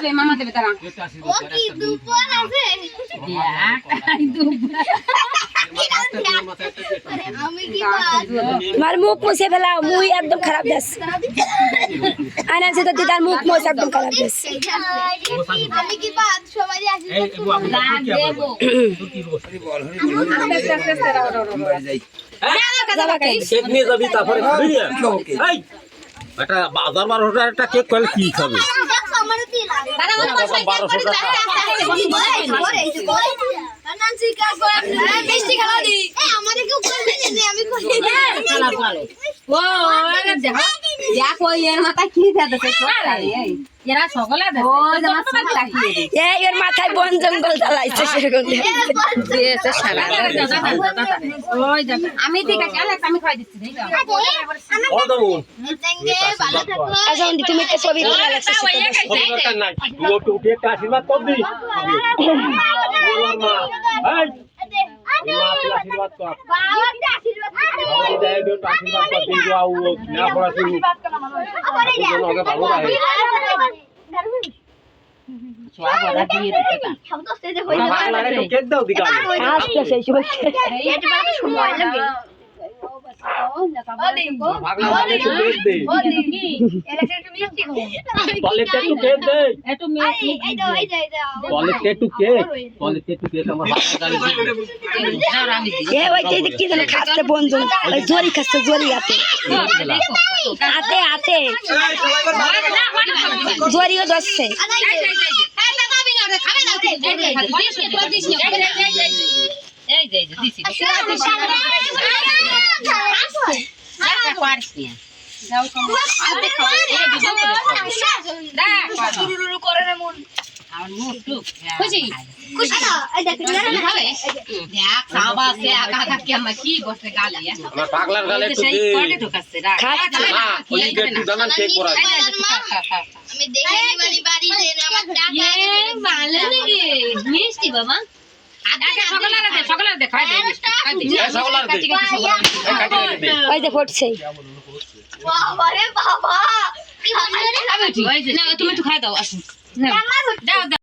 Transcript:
যাবে মামা দেবে তারা ও কি দুপুর আছে আমি কি তোমার মুখ মুছে ফেলাও মুই একদম খারাপ দেশ আনা যে তো দিদার মুখ মুছ একদম খারাপ দেশ আমি কি বাদ সবাই আসি দেবো কেক নিয়ে যাবি তারপরে খাবি না এই এটা 1200 একটা কেক কইলে কি খাবে আমারে দিন দাদা আমার পাশে 1200 টাকা নানসি কা করে মিষ্টি খাওয়া দি আমারে কি উপর ভেজে দে আমি কই চালা ভালো ও দেখো দেখো এর মাথা কি দেছে এই এরা সকলে দেছে ও জামা সব তাকিয়ে এই এর মাথায় বন জঙ্গল জ্বালাইছে সেরকম দিয়েছে সারা ওই দেখো আমি ঠিক আছে আলেক্স আমি খাই দিচ্ছি দেই দাও ও দাও দেঙ্গে ভালো থাকো আচ্ছা তুমি একটা ছবি তুলে রাখছো দরকার নাই তুই তো উঠে একটা আশীর্বাদ কর দি বলার মা এই আশীর্বাদ কর বাবাকে আশীর্বাদ আমি দেই দো আশীর্বাদ কর দিও আও না পড়া শুরু আগে ভালো রাখে সোয়াগরা দিয়ে দিতে তা খাও তো সে যে হই বাংলারে তো কেক দাও দিগা আজকে সেই সময় এটা বাবা সময় লাগে বাংলারে তো কেক দে কলেজে তো কেক দে একটু মিষ্টি কলেজে তো কেক আমার বাংলা গাড়ি আমি দিই এ ওই যে কি জানে খাচ্ছে বন জঙ্গল ওই জরি খাচ্ছে জরি আতে আতে আতে জরিও দছছে এই যে দিছি যাও তোমরা আতে খাও করে না মন আমার মুখ টুক খুশি খুশি না এই দেখ ভাবে দেখ সাবা সে আগা আগা কি আমার কি বসে গালিয়া আমার পাগলার গালে একটু সেই দে কোটে ঢোকাচ্ছে রাখ না ওই যে একটু দানা কেক করা আমি দেখিনি বাড়ি বাড়ি যে আমার টাকা এ ভালো নাকি মিষ্টি বাবা সকলে দে খাই দে এই সকলার দে এই কাটি দে ওই যে ফুটছে বাবা রে বাবা না তুমি একটু খাই দাও আসুন দাও দাও